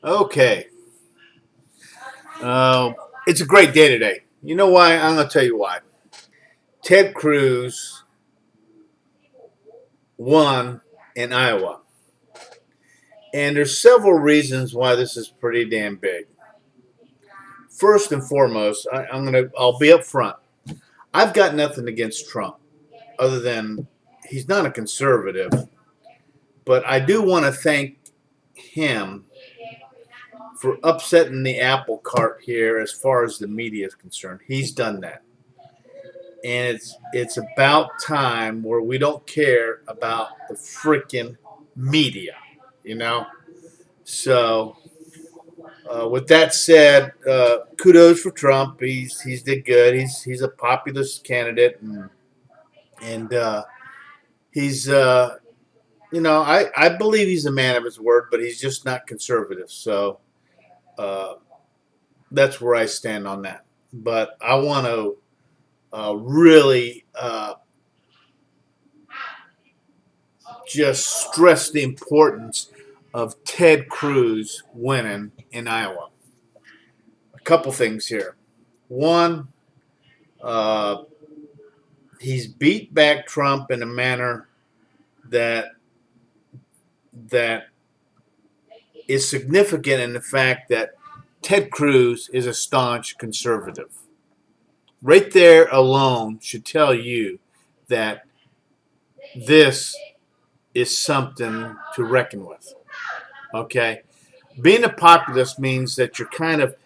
Okay. Uh, it's a great day today. You know why? I'm going to tell you why. Ted Cruz won in Iowa. And there's several reasons why this is pretty damn big. First and foremost, I'll be up front. I've got nothing against Trump other than he's not a conservative, but I do want to thank him for upsetting the apple cart here as far as the media is concerned. He's done that. And it's about time where we don't care about the freaking media, you know. So, with that said, kudos for Trump. He's did good. He's a populist candidate, and he's I believe he's a man of his word, but he's just not conservative. So uh, that's where I stand on that. But I want to really just stress the importance of Ted Cruz winning in Iowa. A couple things here. One, uh, he's beat back Trump in a manner that that is significant in the fact that Ted Cruz is a staunch conservative. Right there alone should tell you that this is something to reckon with. Okay? Being a populist means that you're kind of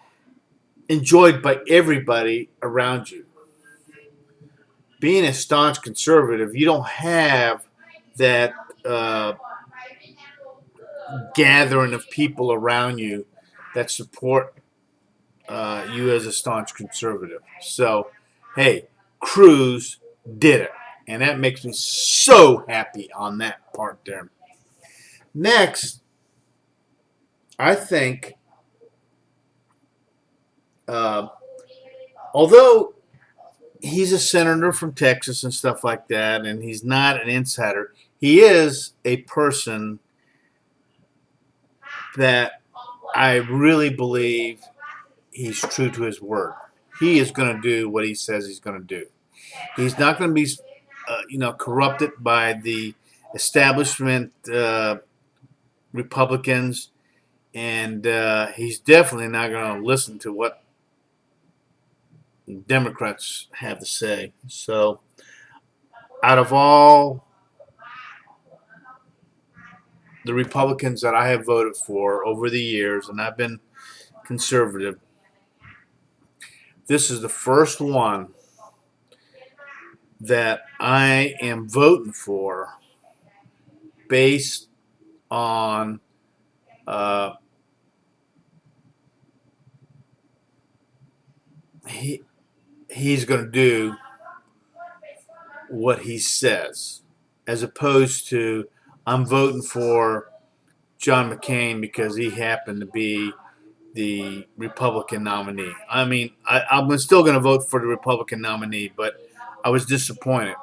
enjoyed by everybody around you. Being a staunch conservative, you don't have that uh, gathering of people around you that support you as a staunch conservative. So, hey, Cruz did it. And that makes me so happy on that part there. Next, I think, uh, although he's a senator from Texas and stuff like that, and he's not an insider, he is a person that I really believe he's true to his word. He is going to do what he says he's going to do. He's not going to be, corrupted by the establishment Republicans, and he's definitely not going to listen to what Democrats have to say. So, out of all the Republicans that I have voted for over the years, and I've been conservative, this is the first one that I am voting for based on uh, he's going to do what he says, as opposed to I'm voting for John McCain because he happened to be the Republican nominee. I mean, I'm still going to vote for the Republican nominee, but I was disappointed,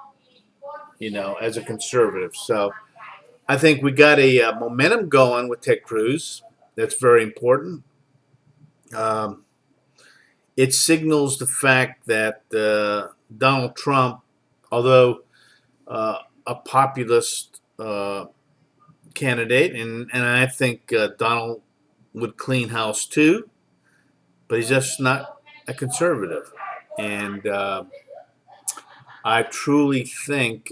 as a conservative. So I think we got a momentum going with Ted Cruz. That's very important. Um, it signals the fact that Donald Trump, although a populist candidate, and I think Donald would clean house too, but he's just not a conservative. And I truly think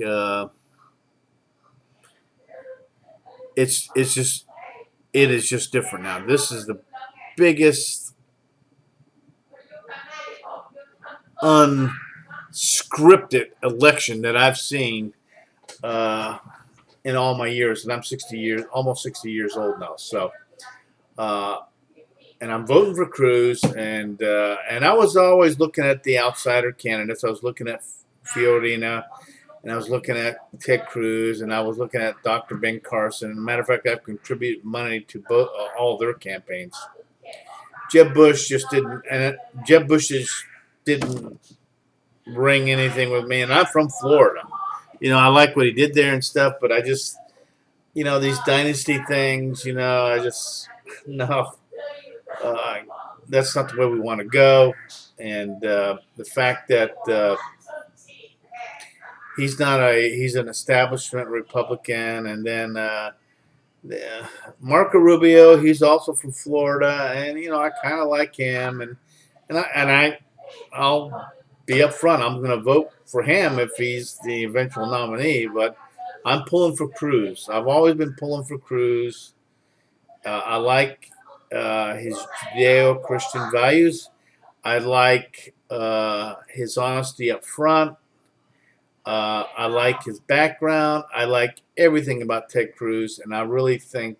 it's just it is just different now. This is the biggest unscripted election that I've seen in all my years, and I'm 60 years, almost 60 years old now. So, uh, and I'm voting for Cruz, and I was always looking at the outsider candidates. I was looking at Fiorina, and I was looking at Ted Cruz, and I was looking at Dr. Ben Carson. As a matter of fact, I've contributed money to both all their campaigns. Jeb Bush just didn't, and Jeb Bush just didn't ring anything with me. And I'm from Florida. I like what he did there and stuff, but I just, these dynasty things, I just no. Uh, that's not the way we want to go. And the fact that he's an establishment Republican, and then Marco Rubio, he's also from Florida, and I kind of like him, I'll be upfront. I'm going to vote for him if he's the eventual nominee, but I'm pulling for Cruz. I've always been pulling for Cruz. I like his Judeo-Christian values. I like his honesty up front. I like his background. I like everything about Ted Cruz, and I really think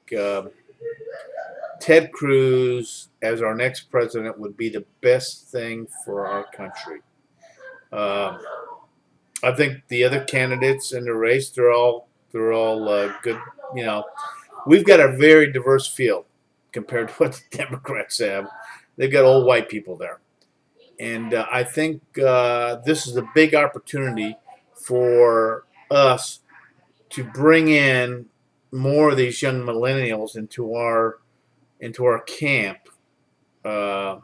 Ted Cruz as our next president would be the best thing for our country. Um, I think the other candidates in the race, they're all good. You know, we've got a very diverse field compared to what the Democrats have. They've got old white people there, and I think this is a big opportunity for us to bring in more of these young millennials into our camp. Uh,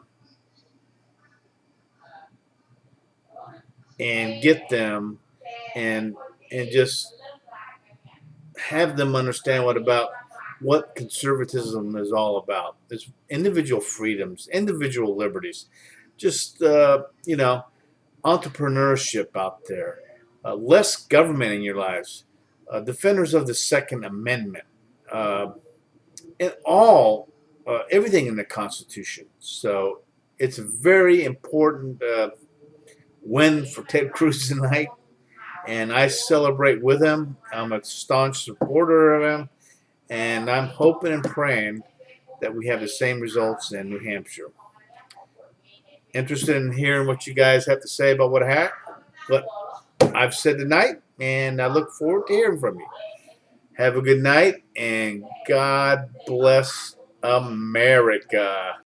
and get them and just have them understand what conservatism is all about. It's individual freedoms, individual liberties, just entrepreneurship out there, less government in your lives, defenders of the Second Amendment, uh, and everything in the Constitution. So it's a very important win for Ted Cruz tonight, and I celebrate with him. I'm a staunch supporter of him, and I'm hoping and praying that we have the same results in New Hampshire. Interested in hearing what you guys have to say about what I've said tonight, and I look forward to hearing from you. Have a good night, and God bless America.